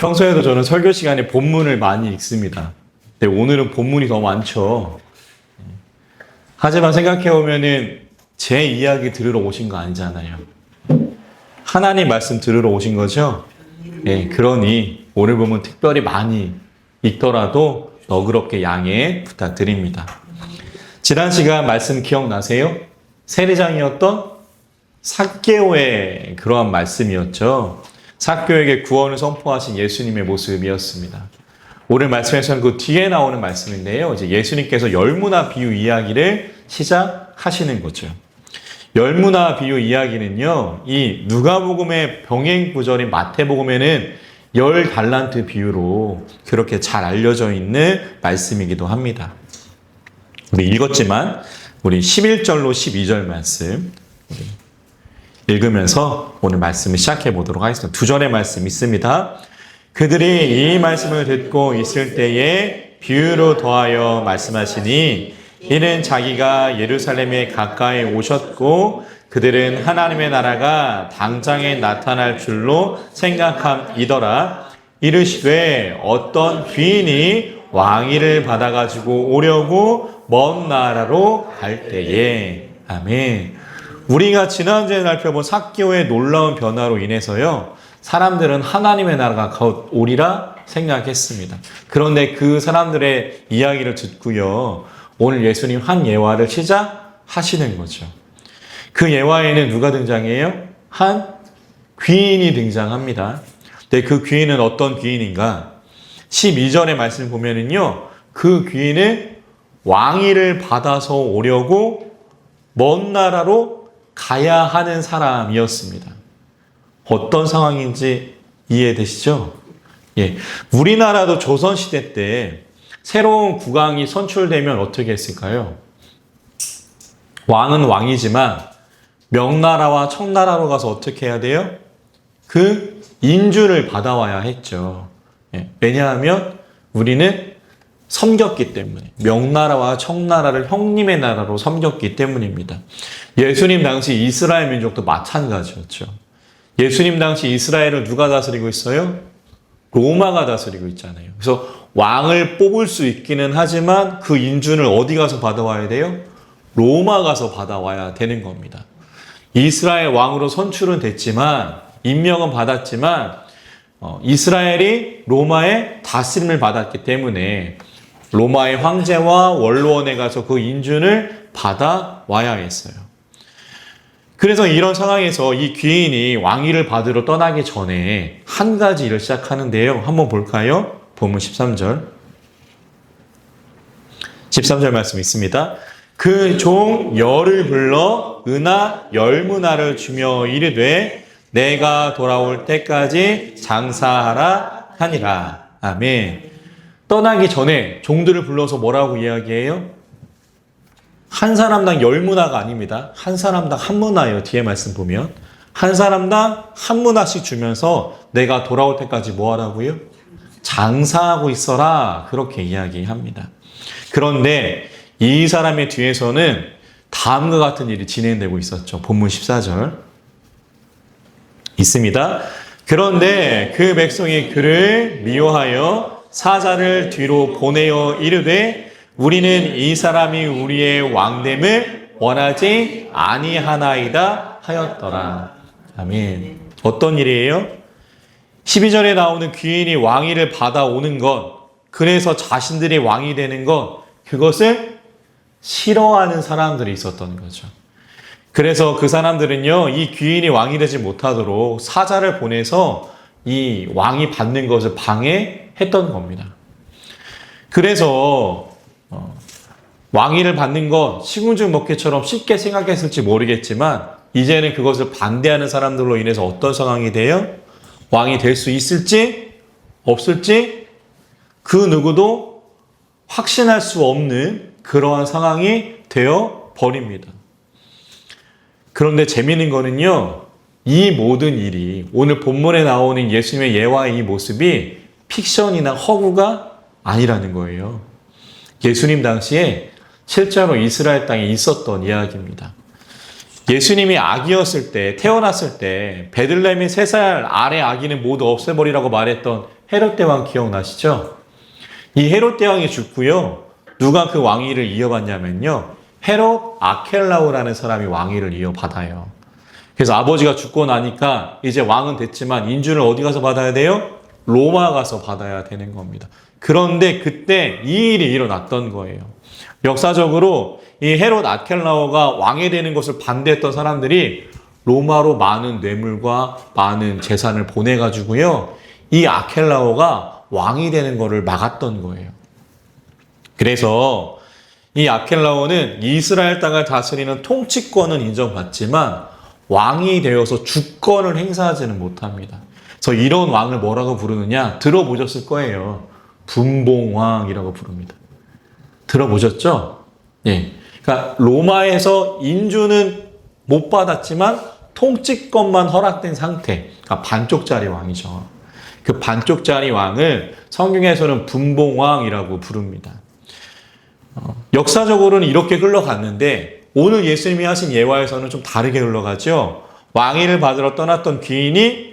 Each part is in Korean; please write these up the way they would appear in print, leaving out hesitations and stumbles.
평소에도 저는 설교 시간에 본문을 많이 읽습니다. 근데 오늘은 본문이 더 많죠. 하지만 생각해보면은 제 이야기 들으러 오신 거 아니잖아요. 하나님 말씀 들으러 오신 거죠? 네, 그러니 오늘 보면 특별히 많이 읽더라도 너그럽게 양해 부탁드립니다. 지난 시간 말씀 기억나세요? 세리장이었던 삭개오의 그러한 말씀이었죠. 삭개오에게 구원을 선포하신 예수님의 모습이었습니다. 오늘 말씀에서는 그 뒤에 나오는 말씀인데요. 이제 예수님께서 열무나 비유 이야기를 시작하시는 거죠. 열무나 비유 이야기는요, 이 누가복음의 병행 구절인 마태복음에는 10달란트 비유로 그렇게 잘 알려져 있는 말씀이기도 합니다. 우리 읽었지만 우리 11절로 12절 말씀 읽으면서 오늘 말씀을 시작해 보도록 하겠습니다. 두 절의 말씀 있습니다. 그들이 이 말씀을 듣고 있을 때에 비유로 더하여 말씀하시니 이는 자기가 예루살렘에 가까이 오셨고 그들은 하나님의 나라가 당장에 나타날 줄로 생각함이더라. 이르시되 어떤 귀인이 왕위를 받아가지고 오려고 먼 나라로 갈 때에. 아멘. 우리가 지난주에 살펴본 삭개오의 놀라운 변화로 인해서요, 사람들은 하나님의 나라가 곧 오리라 생각했습니다. 그런데 그 사람들의 이야기를 듣고요, 오늘 예수님 한 예화를 시작하시는 거죠. 그 예화에는 누가 등장해요? 한 귀인이 등장합니다. 근데 그 귀인은 어떤 귀인인가? 12절의 말씀 보면은요, 그 귀인은 왕위를 받아서 오려고 먼 나라로 가야 하는 사람이었습니다. 어떤 상황인지 이해되시죠? 예. 우리나라도 조선시대 때 새로운 국왕이 선출되면 어떻게 했을까요? 왕은 왕이지만 명나라와 청나라로 가서 어떻게 해야 돼요? 그 인준을 받아와야 했죠. 예. 왜냐하면 우리는 섬겼기 때문에, 명나라와 청나라를 형님의 나라로 섬겼기 때문입니다. 예수님 당시 이스라엘 민족도 마찬가지였죠. 예수님 당시 이스라엘을 누가 다스리고 있어요? 로마가 다스리고 있잖아요. 그래서 왕을 뽑을 수 있기는 하지만 그 인준을 어디 가서 받아와야 돼요? 로마 가서 받아와야 되는 겁니다. 이스라엘 왕으로 선출은 됐지만, 임명은 받았지만 이스라엘이 로마의 다스림을 받았기 때문에 로마의 황제와 원로원에 가서 그 인준을 받아와야 했어요. 그래서 이런 상황에서 이 귀인이 왕위를 받으러 떠나기 전에 한 가지 일을 시작하는데요. 한번 볼까요? 본문 13절. 13절 말씀 있습니다. 그 종 열을 불러 은하 열무나를 주며 이르되 내가 돌아올 때까지 장사하라 하니라. 아멘. 떠나기 전에 종들을 불러서 뭐라고 이야기해요? 한 사람당 10문화가 아닙니다. 한 사람당 한 문화예요. 뒤에 말씀 보면. 한 사람당 한 문화씩 주면서 내가 돌아올 때까지 뭐 하라고요? 장사하고 있어라. 그렇게 이야기합니다. 그런데 이 사람의 뒤에서는 다음과 같은 일이 진행되고 있었죠. 본문 14절. 있습니다. 그런데 그 백성이 그를 미워하여 사자를 뒤로 보내어 이르되 우리는 이 사람이 우리의 왕됨을 원하지 아니하나이다 하였더라. 아멘. 어떤 일이에요? 12절에 나오는 귀인이 왕위를 받아오는 것, 그래서 자신들이 왕이 되는 것, 그것을 싫어하는 사람들이 있었던 거죠. 그래서 그 사람들은요, 이 귀인이 왕이 되지 못하도록 사자를 보내서 이 왕이 받는 것을 방해했던 겁니다. 그래서 왕위를 받는 것 시궁죽 먹기처럼 쉽게 생각했을지 모르겠지만 이제는 그것을 반대하는 사람들로 인해서 어떤 상황이 돼요? 왕이 될 수 있을지 없을지 그 누구도 확신할 수 없는 그러한 상황이 되어 버립니다. 그런데 재미있는 거는요, 이 모든 일이 오늘 본문에 나오는 예수님의 예화의 이 모습이 픽션이나 허구가 아니라는 거예요. 예수님 당시에 실제로 이스라엘 땅에 있었던 이야기입니다. 예수님이 아기였을 때, 태어났을 때 베들레헴의 3살 아래 아기는 모두 없애버리라고 말했던 헤롯 대왕 기억나시죠? 이 헤롯 대왕이 죽고요. 누가 그 왕위를 이어받냐면요. 헤롯 아켈라오라는 사람이 왕위를 이어받아요. 그래서 아버지가 죽고 나니까 이제 왕은 됐지만 인준을 어디 가서 받아야 돼요? 로마 가서 받아야 되는 겁니다. 그런데 그때 이 일이 일어났던 거예요. 역사적으로 이 헤롯 아켈라오가 왕이 되는 것을 반대했던 사람들이 로마로 많은 뇌물과 많은 재산을 보내가지고요. 이 아켈라오가 왕이 되는 것을 막았던 거예요. 그래서 이 아켈라오는 이스라엘 땅을 다스리는 통치권은 인정받지만 왕이 되어서 주권을 행사하지는 못합니다. 그래서 이런 왕을 뭐라고 부르느냐? 들어보셨을 거예요. 분봉왕이라고 부릅니다. 들어보셨죠? 예. 그러니까 로마에서 인주는 못 받았지만 통치권만 허락된 상태. 그러니까 반쪽짜리 왕이죠. 그 반쪽짜리 왕을 성경에서는 분봉왕이라고 부릅니다. 역사적으로는 이렇게 흘러갔는데 오늘 예수님이 하신 예화에서는 좀 다르게 흘러가죠. 왕위를 받으러 떠났던 귀인이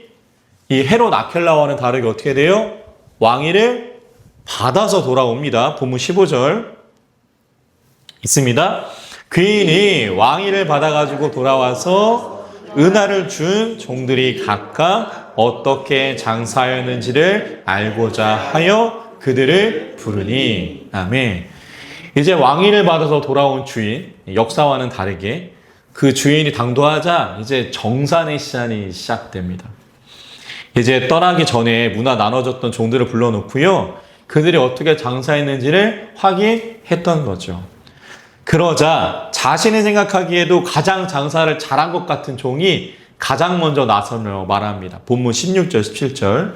이 헤롯 아켈라와는 다르게 어떻게 돼요? 왕위를 받아서 돌아옵니다. 본문 15절 있습니다. 귀인이 왕위를 받아가지고 돌아와서 은하를 준 종들이 각각 어떻게 장사하였는지를 알고자 하여 그들을 부르니. 아멘. 이제 왕위를 받아서 돌아온 주인, 역사와는 다르게 그 주인이 당도하자 이제 정산의 시간이 시작됩니다. 이제 떠나기 전에 문화 나눠줬던 종들을 불러놓고요. 그들이 어떻게 장사했는지를 확인했던 거죠. 그러자 자신이 생각하기에도 가장 장사를 잘한 것 같은 종이 가장 먼저 나서며 말합니다. 본문 16절, 17절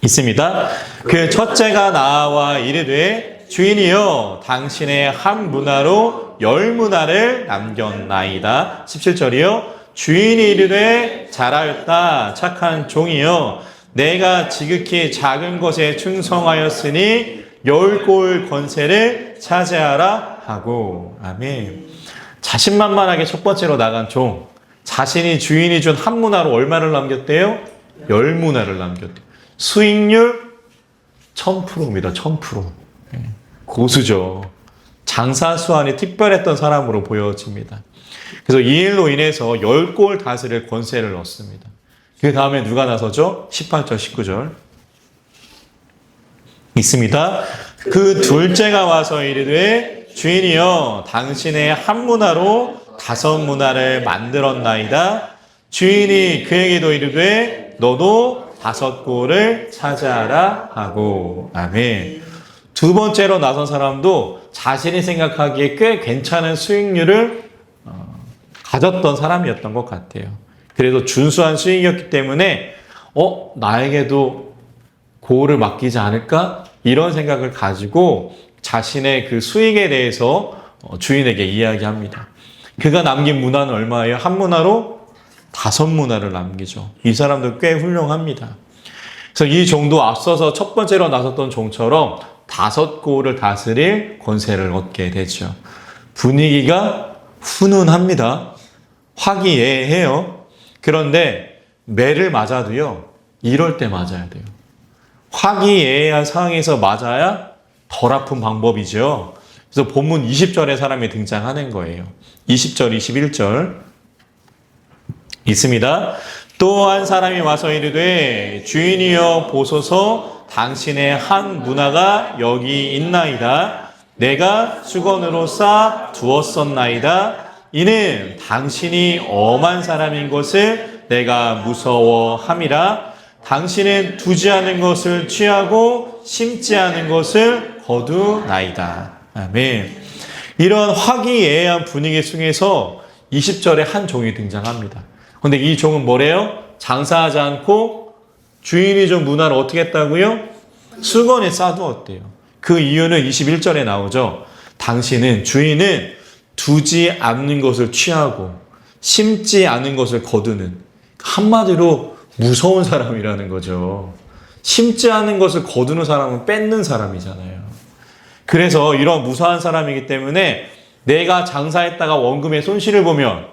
있습니다. 그 첫째가 나와 이르되 주인이여 당신의 한 문화로 10문화를 남겼나이다. 17절이요. 주인이 이르되 잘하였다 착한 종이여 내가 지극히 작은 것에 충성하였으니 10골 권세를 차지하라 하고. 아멘. 자신만만하게 첫 번째로 나간 종, 자신이 주인이 준 한 문화로 얼마를 남겼대요? 10문화를 남겼대요. 수익률 1000%입니다. 1000%. 고수죠. 장사 수완이 특별했던 사람으로 보여집니다. 그래서 이 일로 인해서 10골 다스릴 권세를 얻습니다. 그 다음에 누가 나서죠? 18절, 19절 있습니다. 그 둘째가 와서 이르되 주인이여 당신의 한 문화로 5문화를 만들었나이다. 주인이 그에게도 이르되 너도 5골을 차지하라 하고. 아멘. 두 번째로 나선 사람도 자신이 생각하기에 꽤 괜찮은 수익률을 가졌던 사람이었던 것 같아요. 그래도 준수한 수익이었기 때문에 나에게도 고을을 맡기지 않을까? 이런 생각을 가지고 자신의 그 수익에 대해서 주인에게 이야기합니다. 그가 남긴 문화는 얼마예요? 한 문화로 5문화를 남기죠. 이 사람도 꽤 훌륭합니다. 그래서 이 종도 앞서서 첫 번째로 나섰던 종처럼 5골을 다스릴 권세를 얻게 되죠. 분위기가 훈훈합니다. 화기애애해요. 그런데 매를 맞아도요, 이럴 때 맞아야 돼요. 화기애애한 상황에서 맞아야 덜 아픈 방법이죠. 그래서 본문 20절에 사람이 등장하는 거예요. 20절, 21절 있습니다. 또 한 사람이 와서 이르되 주인이여 보소서 당신의 한 문화가 여기 있나이다. 내가 수건으로 싸 두었었나이다. 이는 당신이 엄한 사람인 것을 내가 무서워함이라. 당신은 두지 않은 것을 취하고 심지 않은 것을 거두나이다. 아멘. 이런 화기애애한 분위기 속에서 20절에 한 종이 등장합니다. 그런데 이 종은 뭐래요? 장사하지 않고 주인이 좀 문화를 어떻게 했다고요? 수건에 싸두었대요. 그 이유는 21절에 나오죠. 주인은 두지 않는 것을 취하고 심지 않은 것을 거두는, 한마디로 무서운 사람이라는 거죠. 심지 않은 것을 거두는 사람은 뺏는 사람이잖아요. 그래서 이런 무서운 사람이기 때문에 내가 장사했다가 원금의 손실을 보면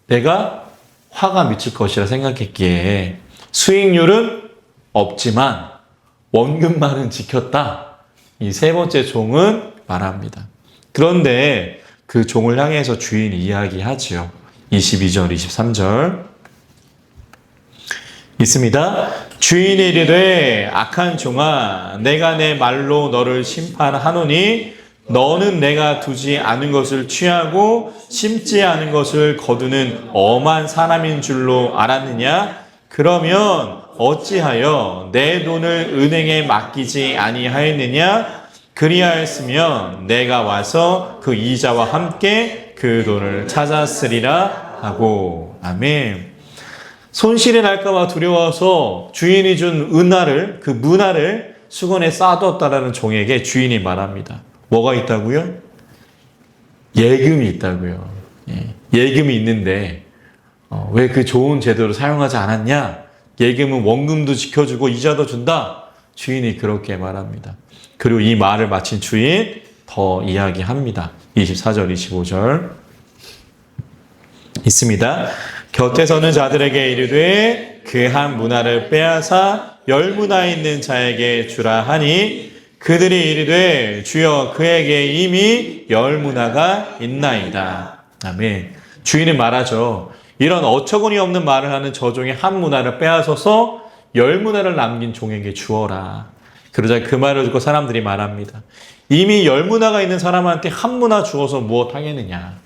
내가 화가 미칠 것이라 생각했기에 수익률은 없지만 원금만은 지켰다. 이 세 번째 종은 말합니다. 그런데 그 종을 향해서 주인이 이야기하지요. 22절, 23절 있습니다. 주인이 이르되 악한 종아, 내가 내 말로 너를 심판하노니 너는 내가 두지 않은 것을 취하고 심지 않은 것을 거두는 엄한 사람인 줄로 알았느냐? 그러면 어찌하여 내 돈을 은행에 맡기지 아니하였느냐? 그리하였으면 내가 와서 그 이자와 함께 그 돈을 찾았으리라 하고. 아멘. 손실이 날까봐 두려워서 주인이 준 은화를, 그 문화를 수건에 쌓아두었다라는 종에게 주인이 말합니다. 뭐가 있다고요? 예금이 있다고요. 예금이 있는데 왜 그 좋은 제도를 사용하지 않았냐? 예금은 원금도 지켜주고 이자도 준다. 주인이 그렇게 말합니다. 그리고 이 말을 마친 주인 더 이야기합니다. 24절, 25절 있습니다. 곁에 서는 자들에게 이르되 그 한 문화를 빼앗아 열 문화 있는 자에게 주라 하니 그들이 이르되 주여 그에게 이미 열 문화가 있나이다. 아멘. 주인은 말하죠. 이런 어처구니 없는 말을 하는 저 종의 한 문화를 빼앗아서 열 문화를 남긴 종에게 주어라. 그러자 그 말을 듣고 사람들이 말합니다. 이미 열 문화가 있는 사람한테 한 문화 주어서 무엇 하겠느냐.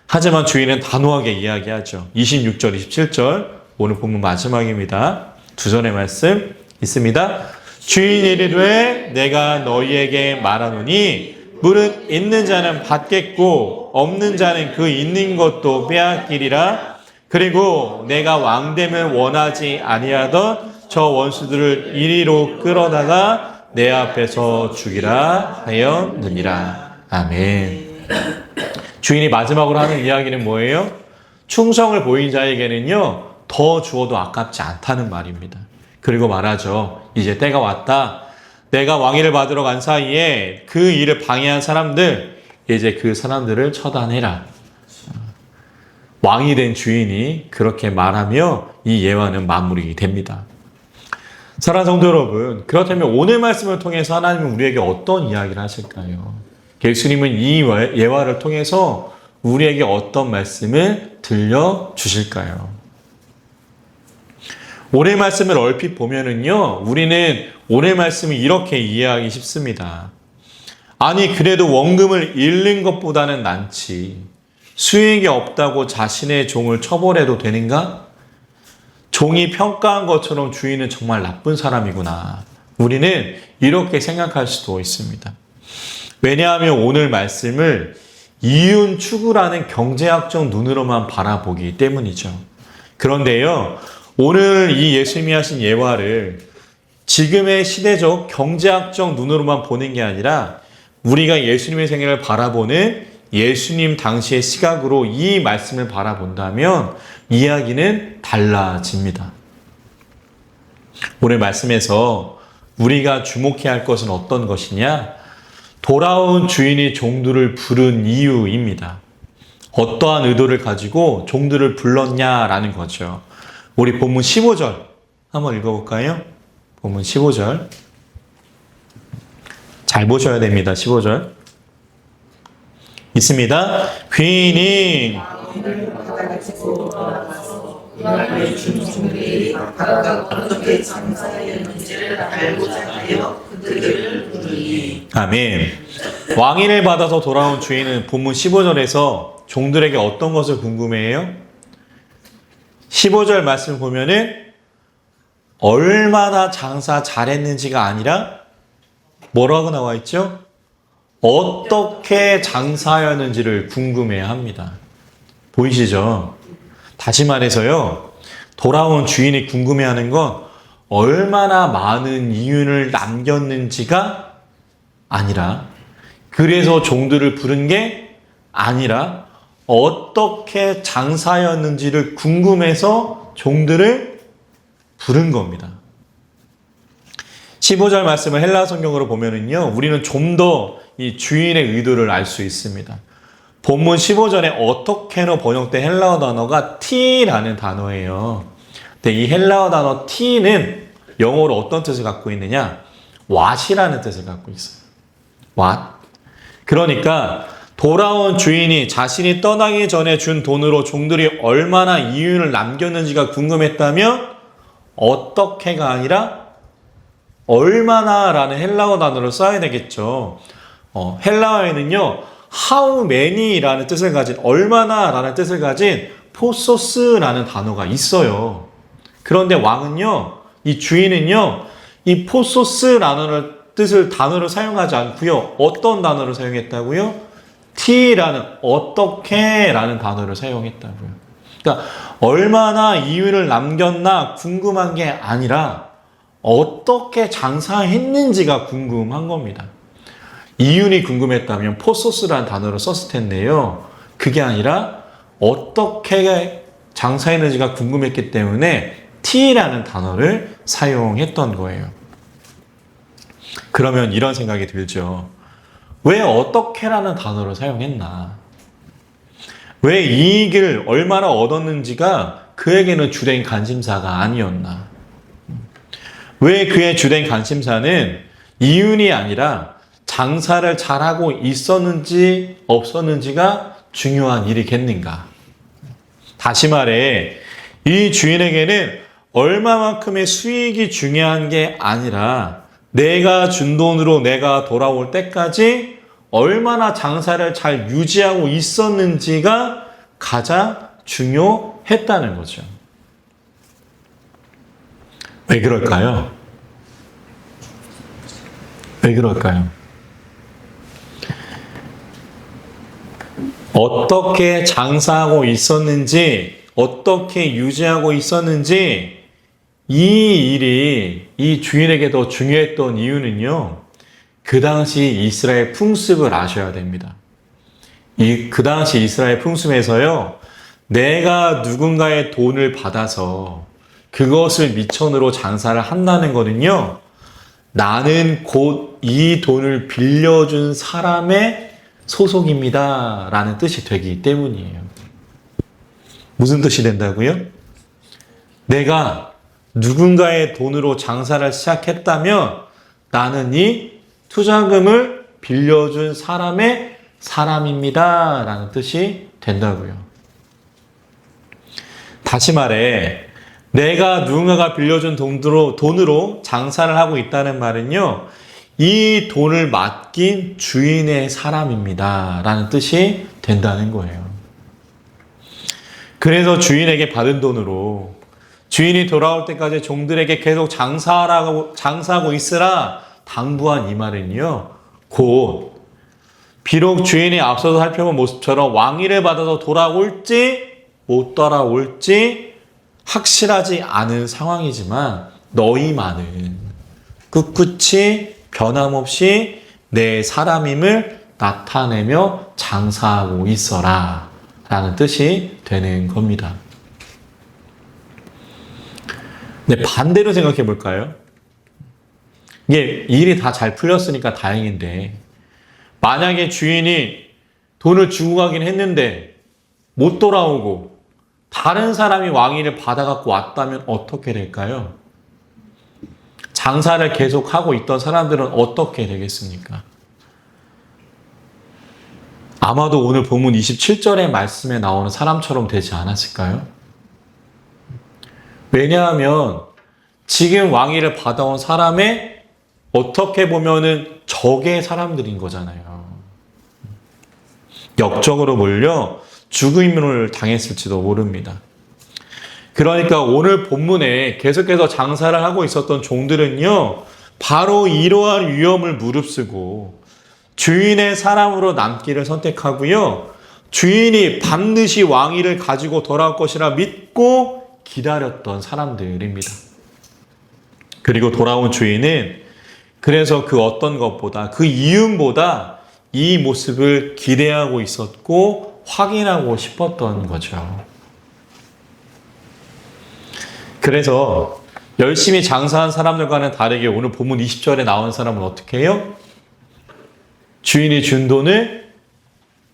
하지만 주인은 단호하게 이야기하죠. 26절, 27절 오늘 본문 마지막입니다. 두 절의 말씀 있습니다. 주인이 이르되 내가 너희에게 말하노니 무릇 있는 자는 받겠고 없는 자는 그 있는 것도 빼앗기리라. 그리고 내가 왕됨을 원하지 아니하던 저 원수들을 이리로 끌어다가 내 앞에서 죽이라 하였느니라. 아멘. 주인이 마지막으로 하는 이야기는 뭐예요? 충성을 보인 자에게는요, 더 주어도 아깝지 않다는 말입니다. 그리고 말하죠. 이제 때가 왔다. 내가 왕위를 받으러 간 사이에 그 일을 방해한 사람들, 이제 그 사람들을 처단해라. 왕이 된 주인이 그렇게 말하며 이 예화는 마무리됩니다. 사랑하는 성도 여러분, 그렇다면 오늘 말씀을 통해서 하나님은 우리에게 어떤 이야기를 하실까요? 예수님은 이 예화를 통해서 우리에게 어떤 말씀을 들려주실까요? 오늘 말씀을 얼핏 보면은요, 우리는 오늘 말씀을 이렇게 이해하기 쉽습니다. 아니, 그래도 원금을 잃는 것보다는 낫지. 수익이 없다고 자신의 종을 처벌해도 되는가? 종이 평가한 것처럼 주인은 정말 나쁜 사람이구나. 우리는 이렇게 생각할 수도 있습니다. 왜냐하면 오늘 말씀을 이윤 추구라는 경제학적 눈으로만 바라보기 때문이죠. 그런데요, 오늘 이 예수님이 하신 예화를 지금의 시대적 경제학적 눈으로만 보는 게 아니라 우리가 예수님의 생애를 바라보는 예수님 당시의 시각으로 이 말씀을 바라본다면 이야기는 달라집니다. 오늘 말씀에서 우리가 주목해야 할 것은 어떤 것이냐? 돌아온 주인이 종들을 부른 이유입니다. 어떠한 의도를 가지고 종들을 불렀냐라는 거죠. 우리 본문 15절 한번 읽어볼까요? 본문 15절 잘 보셔야 됩니다. 15절 있습니다. 귀인이 아멘. 왕위를 받아서 돌아온 주인은 본문 15절에서 종들에게 어떤 것을 궁금해해요? 15절 말씀을 보면은 얼마나 장사 잘했는지가 아니라 뭐라고 나와 있죠? 어떻게 장사하였는지를 궁금해합니다. 보이시죠? 다시 말해서요, 돌아온 주인이 궁금해하는 건 얼마나 많은 이윤을 남겼는지가 아니라, 그래서 종들을 부른 게 아니라 어떻게 장사하였는지를 궁금해서 종들을 부른 겁니다. 15절 말씀을 헬라 성경으로 보면은요, 우리는 좀 더 이 주인의 의도를 알 수 있습니다. 본문 15절에 어떻게로 번역된 헬라어 단어가 T라는 단어예요. 근데 이 헬라어 단어 T는 영어로 어떤 뜻을 갖고 있느냐? what이라는 뜻을 갖고 있어요. what. 그러니까 돌아온 주인이 자신이 떠나기 전에 준 돈으로 종들이 얼마나 이윤을 남겼는지가 궁금했다면 어떻게가 아니라 얼마나라는 헬라어 단어를 써야 되겠죠. 헬라어에는요, how many라는 뜻을 가진, 얼마나라는 뜻을 가진 포소스라는 단어가 있어요. 그런데 왕은요, 이 주인은요, 이 포소스라는 단어를 사용하지 않고요. 어떤 단어를 사용했다고요? t라는 어떻게라는 단어를 사용했다고요. 그러니까 얼마나 이윤을 남겼나 궁금한 게 아니라 어떻게 장사했는지가 궁금한 겁니다. 이윤이 궁금했다면 포소스라는 단어를 썼을 텐데요. 그게 아니라 어떻게 장사했는지가 궁금했기 때문에 t라는 단어를 사용했던 거예요. 그러면 이런 생각이 들죠. 왜 어떻게라는 단어를 사용했나? 왜 이익을 얼마나 얻었는지가 그에게는 주된 관심사가 아니었나? 왜 그의 주된 관심사는 이윤이 아니라 장사를 잘하고 있었는지 없었는지가 중요한 일이겠는가? 다시 말해, 이 주인에게는 얼마만큼의 수익이 중요한 게 아니라 내가 준 돈으로 내가 돌아올 때까지 얼마나 장사를 잘 유지하고 있었는지가 가장 중요했다는 거죠. 왜 그럴까요? 왜 그럴까요? 어떻게 장사하고 있었는지, 어떻게 유지하고 있었는지 이 일이 이 주인에게 더 중요했던 이유는요. 그 당시 이스라엘 풍습을 아셔야 됩니다. 그 당시 이스라엘 풍습에서요. 내가 누군가의 돈을 받아서 그것을 미천으로 장사를 한다는 거는요. 나는 곧 이 돈을 빌려준 사람의 소속입니다. 라는 뜻이 되기 때문이에요. 무슨 뜻이 된다고요? 내가 누군가의 돈으로 장사를 시작했다면 나는 이 투자금을 빌려준 사람의 사람입니다. 라는 뜻이 된다고요. 다시 말해, 내가 누군가가 빌려준 돈으로 장사를 하고 있다는 말은요, 이 돈을 맡긴 주인의 사람입니다. 라는 뜻이 된다는 거예요. 그래서 주인에게 받은 돈으로 주인이 돌아올 때까지 종들에게 계속 장사하고 있으라 당부한 이 말은요, 곧 비록 주인이 앞서서 살펴본 모습처럼 왕위를 받아서 돌아올지 못 돌아올지 확실하지 않은 상황이지만 너희만은 꿋꿋이 변함없이 내 사람임을 나타내며 장사하고 있어라 라는 뜻이 되는 겁니다. 네, 반대로 생각해 볼까요? 이게 일이 다 잘 풀렸으니까 다행인데 만약에 주인이 돈을 주고 가긴 했는데 못 돌아오고 다른 사람이 왕위를 받아갖고 왔다면 어떻게 될까요? 장사를 계속하고 있던 사람들은 어떻게 되겠습니까? 아마도 오늘 본문 27절의 말씀에 나오는 사람처럼 되지 않았을까요? 왜냐하면 지금 왕위를 받아온 사람의 어떻게 보면은 적의 사람들인 거잖아요. 역적으로 몰려 죽음을 당했을지도 모릅니다. 그러니까 오늘 본문에 계속해서 장사를 하고 있었던 종들은요, 바로 이러한 위험을 무릅쓰고 주인의 사람으로 남기를 선택하고요, 주인이 반드시 왕위를 가지고 돌아올 것이라 믿고 기다렸던 사람들입니다. 그리고 돌아온 주인은 그래서 그 어떤 것보다, 그 이윤보다 이 모습을 기대하고 있었고 확인하고 싶었던 거죠. 그래서 열심히 장사한 사람들과는 다르게 오늘 본문 20절에 나온 사람은 어떻게 해요? 주인이 준 돈을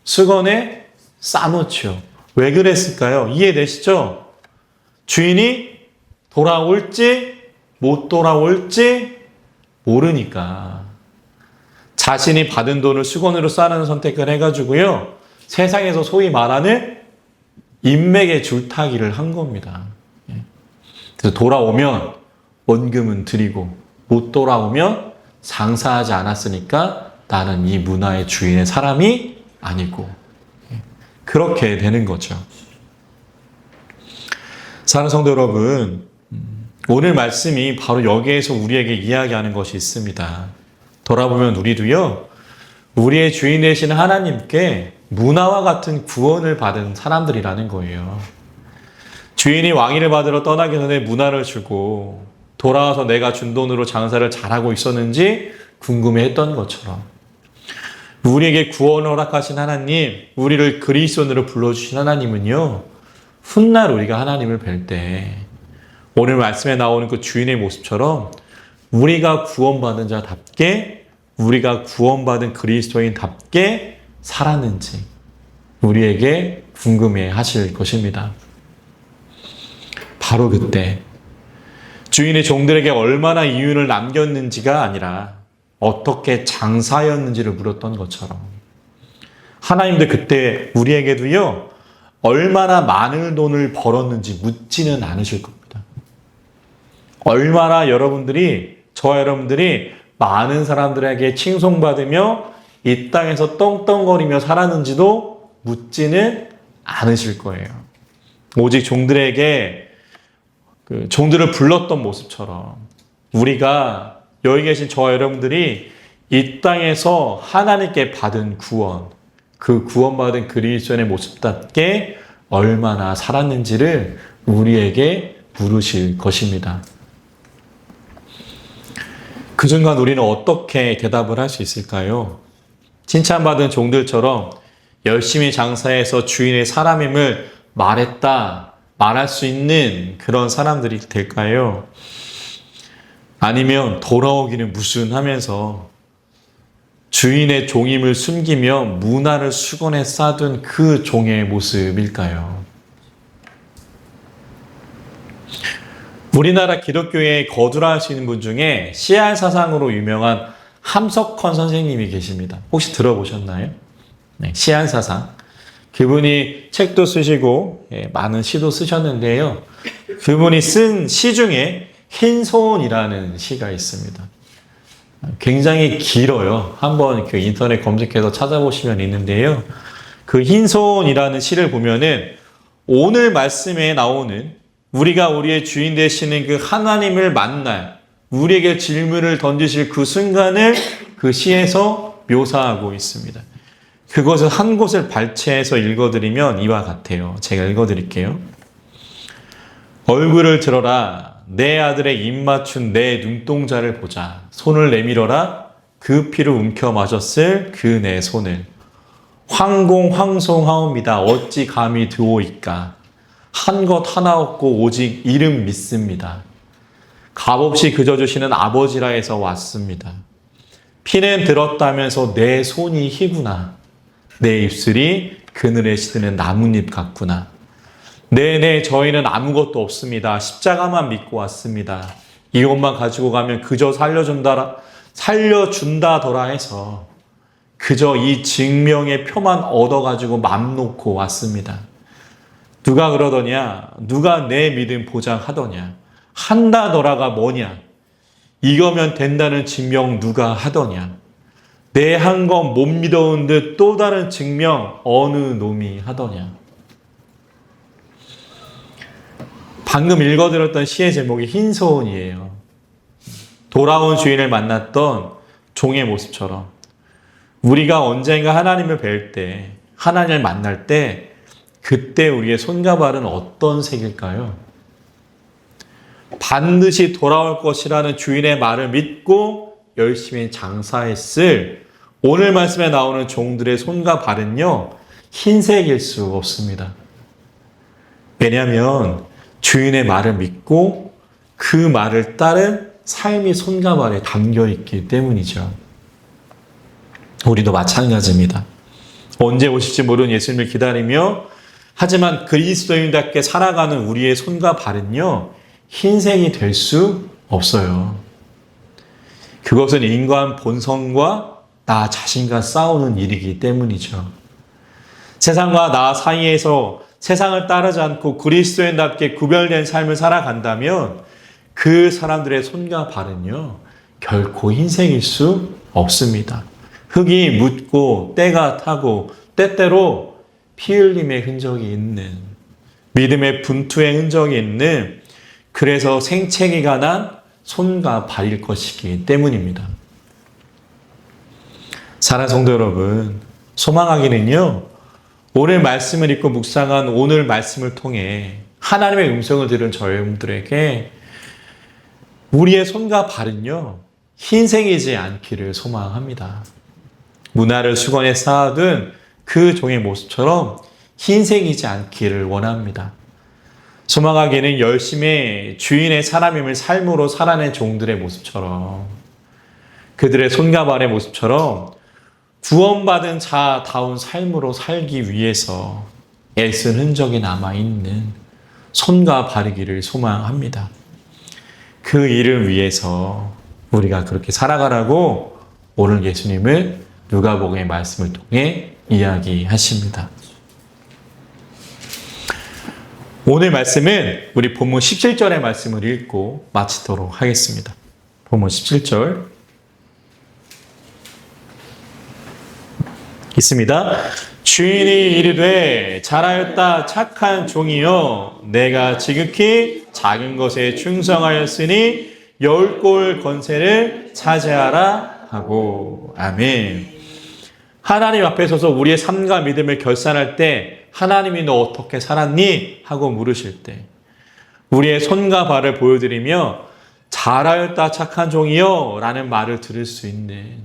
수건에 싸놓죠. 왜 그랬을까요? 이해되시죠? 주인이 돌아올지 못 돌아올지 모르니까 자신이 받은 돈을 수건으로 싸는 선택을 해가지고요. 세상에서 소위 말하는 인맥의 줄타기를 한 겁니다. 그래서 돌아오면 원금은 드리고 못 돌아오면 장사하지 않았으니까 나는 이 문화의 주인의 사람이 아니고 그렇게 되는 거죠. 사랑하는 성도 여러분, 오늘 말씀이 바로 여기에서 우리에게 이야기하는 것이 있습니다. 돌아보면 우리도요, 우리의 주인 되시는 하나님께 문화와 같은 구원을 받은 사람들이라는 거예요. 주인이 왕위를 받으러 떠나기 전에 문화를 주고 돌아와서 내가 준 돈으로 장사를 잘하고 있었는지 궁금해했던 것처럼 우리에게 구원을 허락하신 하나님, 우리를 그리스도인으로 불러주신 하나님은요, 훗날 우리가 하나님을 뵐 때 오늘 말씀에 나오는 그 주인의 모습처럼 우리가 구원받은 자답게, 우리가 구원받은 그리스도인답게 살았는지 우리에게 궁금해 하실 것입니다. 바로 그때 주인의 종들에게 얼마나 이윤을 남겼는지가 아니라 어떻게 장사였는지를 물었던 것처럼 하나님도 그때 우리에게도요, 얼마나 많은 돈을 벌었는지 묻지는 않으실 겁니다. 얼마나 저와 여러분들이 많은 사람들에게 칭송받으며 이 땅에서 떵떵거리며 살았는지도 묻지는 않으실 거예요. 오직 종들에게 종들을 불렀던 모습처럼 우리가 여기 계신 저와 여러분들이 이 땅에서 하나님께 받은 구원, 그 구원받은 그리스도인의 모습답게 얼마나 살았는지를 우리에게 물으실 것입니다. 그 순간 우리는 어떻게 대답을 할 수 있을까요? 칭찬받은 종들처럼 열심히 장사해서 주인의 사람임을 말할 수 있는 그런 사람들이 될까요? 아니면 돌아오기는 무슨 하면서 주인의 종임을 숨기며 문화를 수건에 싸둔 그 종의 모습일까요? 우리나라 기독교에 거두라하시는 분 중에 씨알 사상으로 유명한 함석헌 선생님이 계십니다. 혹시 들어보셨나요? 네, 씨알 사상. 그분이 책도 쓰시고 많은 시도 쓰셨는데요. 그분이 쓴 시 중에 흰소원이라는 시가 있습니다. 굉장히 길어요. 한번 인터넷 검색해서 찾아보시면 있는데요. 그 흰소원이라는 시를 보면은 오늘 말씀에 나오는 우리가 우리의 주인 되시는 그 하나님을 만날, 우리에게 질문을 던지실 그 순간을 그 시에서 묘사하고 있습니다. 그것을 한 곳을 발췌해서 읽어드리면 이와 같아요. 제가 읽어드릴게요. 얼굴을 들어라. 내 아들의 입 맞춘 내 눈동자를 보자. 손을 내밀어라. 그 피를 움켜 마셨을 그 내 손을. 황송하옵니다. 어찌 감히 드오이까. 한 것 하나 없고 오직 이름 믿습니다. 값없이 그저 주시는 아버지라 해서 왔습니다. 피는 들었다면서 내 손이 희구나. 내 입술이 그늘에 시드는 나뭇잎 같구나. 네네, 저희는 아무것도 없습니다. 십자가만 믿고 왔습니다. 이것만 가지고 가면 그저 살려준다더라 해서 그저 이 증명의 표만 얻어가지고 맘 놓고 왔습니다. 누가 그러더냐? 누가 내 믿음 보장하더냐? 한다더라가 뭐냐? 이거면 된다는 증명 누가 하더냐? 내 한 건 못 믿어온 듯 또 다른 증명 어느 놈이 하더냐? 방금 읽어드렸던 시의 제목이 흰소원이에요. 돌아온 주인을 만났던 종의 모습처럼 우리가 언젠가 하나님을 뵐 때, 하나님을 만날 때 그때 우리의 손과 발은 어떤 색일까요? 반드시 돌아올 것이라는 주인의 말을 믿고 열심히 장사했을 오늘 말씀에 나오는 종들의 손과 발은요, 흰색일 수 없습니다. 왜냐하면 주인의 말을 믿고 그 말을 따른 삶이 손과 발에 담겨 있기 때문이죠. 우리도 마찬가지입니다. 언제 오실지 모르는 예수님을 기다리며 하지만 그리스도인답게 살아가는 우리의 손과 발은요, 흰색이 될 수 없어요. 그것은 인간 본성과 나 자신과 싸우는 일이기 때문이죠. 세상과 나 사이에서 세상을 따르지 않고 그리스도인답게 구별된 삶을 살아간다면 그 사람들의 손과 발은요, 결코 흰색일 수 없습니다. 흙이 묻고 때가 타고 때때로 피 흘림의 흔적이 있는, 믿음의 분투의 흔적이 있는, 그래서 생채기가 난 손과 발일 것이기 때문입니다. 사랑하는 성도 여러분, 소망하기는요, 오늘 말씀을 읽고 묵상한 오늘 말씀을 통해 하나님의 음성을 들은 저희들에게 우리의 손과 발은요, 흰색이지 않기를 소망합니다. 문화를 수건에 쌓아둔 그 종의 모습처럼 흰색이지 않기를 원합니다. 소망하기는 열심히 주인의 사람임을 삶으로 살아낸 종들의 모습처럼, 그들의 손과 발의 모습처럼 구원받은 자다운 삶으로 살기 위해서 애쓴 흔적이 남아있는 손과 발이기를 소망합니다. 그 일을 위해서 우리가 그렇게 살아가라고 오늘 예수님은 누가복음의 말씀을 통해 이야기하십니다. 오늘 말씀은 우리 본문 17절의 말씀을 읽고 마치도록 하겠습니다. 본문 17절 있습니다. 주인이 이르되 잘하였다 착한 종이여, 내가 지극히 작은 것에 충성하였으니 10골 권세를 차지하라 하고. 아멘. 하나님 앞에 서서 우리의 삶과 믿음을 결산할 때 하나님이 너 어떻게 살았니? 하고 물으실 때 우리의 손과 발을 보여드리며 잘하였다 착한 종이여 라는 말을 들을 수 있는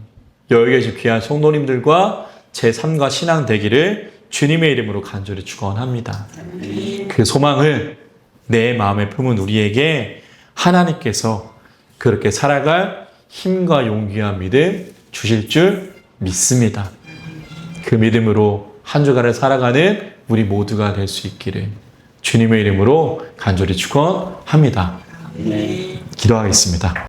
여기 계신 귀한 성도님들과 제 삶과 신앙 되기를 주님의 이름으로 간절히 축원합니다. 그 소망을 내 마음에 품은 우리에게 하나님께서 그렇게 살아갈 힘과 용기와 믿음 주실 줄 믿습니다. 그 믿음으로 한 주간을 살아가는 우리 모두가 될 수 있기를 주님의 이름으로 간절히 축원합니다. 기도하겠습니다.